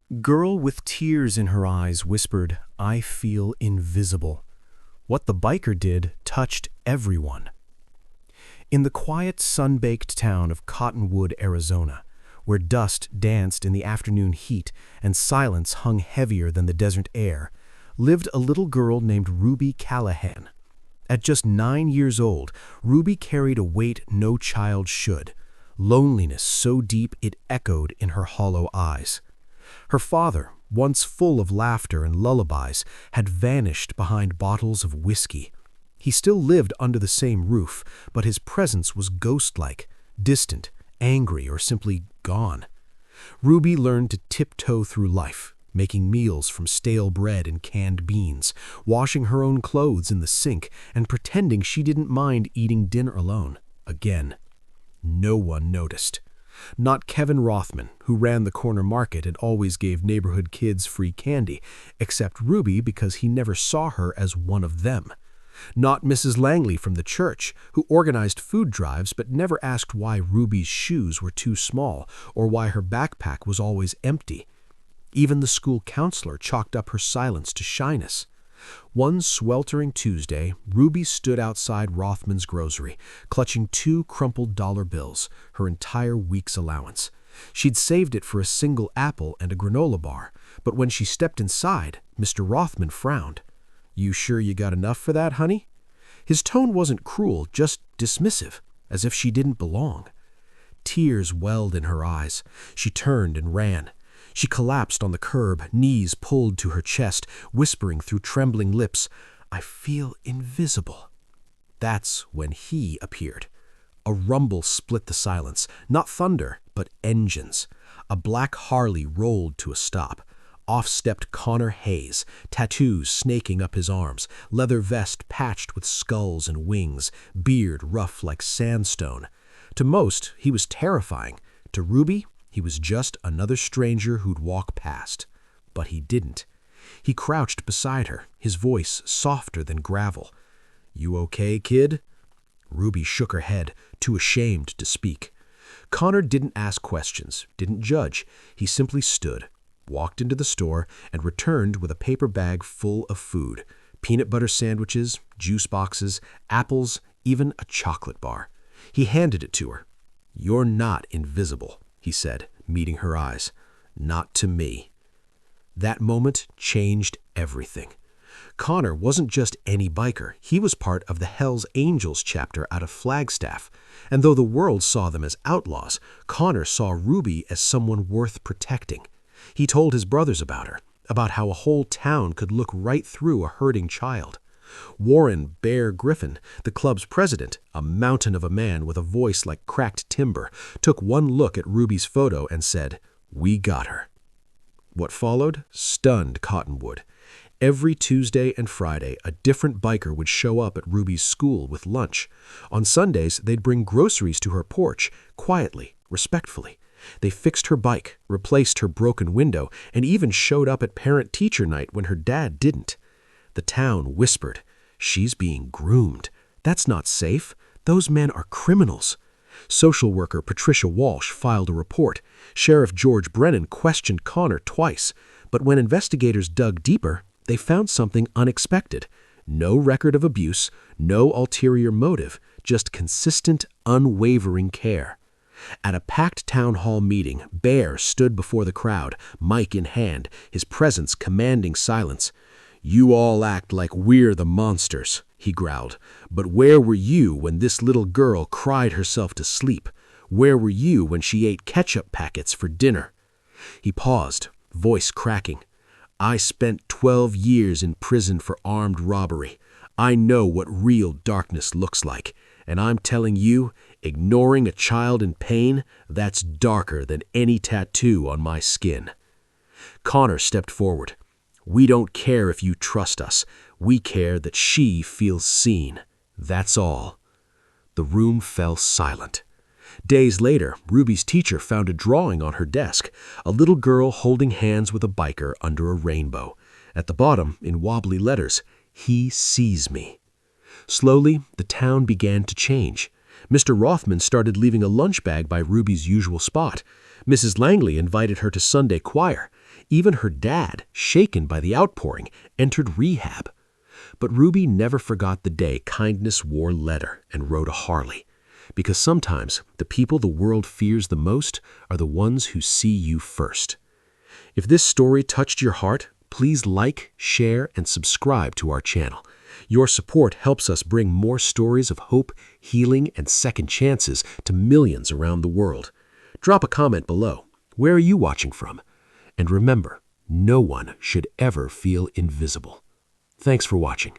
Girl with tears in her eyes whispered, "I feel invisible." What the biker did touched everyone. In the quiet, sun-baked town of Cottonwood, Arizona, where dust danced in the afternoon heat and silence hung heavier than the desert air, lived a little girl named Ruby Callahan. At just 9 years old, Ruby carried a weight no child should, loneliness so deep it echoed in her hollow eyes. Her father, once full of laughter and lullabies, had vanished behind bottles of whiskey. He still lived under the same roof, but his presence was ghost-like, distant, angry, or simply gone. Ruby learned to tiptoe through life, making meals from stale bread and canned beans, washing her own clothes in the sink, and pretending she didn't mind eating dinner alone, again. No one noticed. Not Kevin Rothman, who ran the corner market and always gave neighborhood kids free candy, except Ruby because he never saw her as one of them. Not Mrs. Langley from the church, who organized food drives but never asked why Ruby's shoes were too small or why her backpack was always empty. Even the school counselor chalked up her silence to shyness. One sweltering Tuesday, Ruby stood outside Rothman's grocery, clutching 2 crumpled dollar bills, her entire week's allowance. She'd saved it for a single apple and a granola bar, but when she stepped inside, Mr. Rothman frowned. "You sure you got enough for that, honey?" His tone wasn't cruel, just dismissive, as if she didn't belong. Tears welled in her eyes. She turned and ran. She collapsed on the curb, knees pulled to her chest, whispering through trembling lips, "I feel invisible." That's when he appeared. A rumble split the silence, not thunder, but engines. A black Harley rolled to a stop. Off stepped Connor Hayes, tattoos snaking up his arms, leather vest patched with skulls and wings, beard rough like sandstone. To most, he was terrifying. To Ruby, he was just another stranger who'd walk past. But he didn't. He crouched beside her, his voice softer than gravel. "You okay, kid?" Ruby shook her head, too ashamed to speak. Connor didn't ask questions, didn't judge. He simply stood, walked into the store, and returned with a paper bag full of food. Peanut butter sandwiches, juice boxes, apples, even a chocolate bar. He handed it to her. "You're not invisible," he said, meeting her eyes. "Not to me." That moment changed everything. Connor wasn't just any biker. He was part of the Hells Angels chapter out of Flagstaff. And though the world saw them as outlaws, Connor saw Ruby as someone worth protecting. He told his brothers about her, about how a whole town could look right through a hurting child. Warren "Bear" Griffin, the club's president, a mountain of a man with a voice like cracked timber, took one look at Ruby's photo and said, "We got her." What followed stunned Cottonwood. Every Tuesday and Friday, a different biker would show up at Ruby's school with lunch. On Sundays, they'd bring groceries to her porch, quietly, respectfully. They fixed her bike, replaced her broken window, and even showed up at parent-teacher night when her dad didn't. The town whispered, "She's being groomed. That's not safe. Those men are criminals." Social worker Patricia Walsh filed a report. Sheriff George Brennan questioned Connor twice. But when investigators dug deeper, they found something unexpected. No record of abuse, no ulterior motive, just consistent, unwavering care. At a packed town hall meeting, Bear stood before the crowd, mic in hand, his presence commanding silence. "You all act like we're the monsters," he growled. "But where were you when this little girl cried herself to sleep? Where were you when she ate ketchup packets for dinner?" He paused, voice cracking. "I spent 12 years in prison for armed robbery. I know what real darkness looks like. And I'm telling you, ignoring a child in pain, that's darker than any tattoo on my skin." Connor stepped forward. "We don't care if you trust us. We care that she feels seen. That's all." The room fell silent. Days later, Ruby's teacher found a drawing on her desk, a little girl holding hands with a biker under a rainbow. At the bottom, in wobbly letters, "He sees me." Slowly, the town began to change. Mr. Rothman started leaving a lunch bag by Ruby's usual spot. Mrs. Langley invited her to Sunday choir. Even her dad, shaken by the outpouring, entered rehab. But Ruby never forgot the day kindness wore leather and rode a Harley. Because sometimes the people the world fears the most are the ones who see you first. If this story touched your heart, please like, share, and subscribe to our channel. Your support helps us bring more stories of hope, healing, and second chances to millions around the world. Drop a comment below. Where are you watching from? And remember, no one should ever feel invisible. Thanks for watching.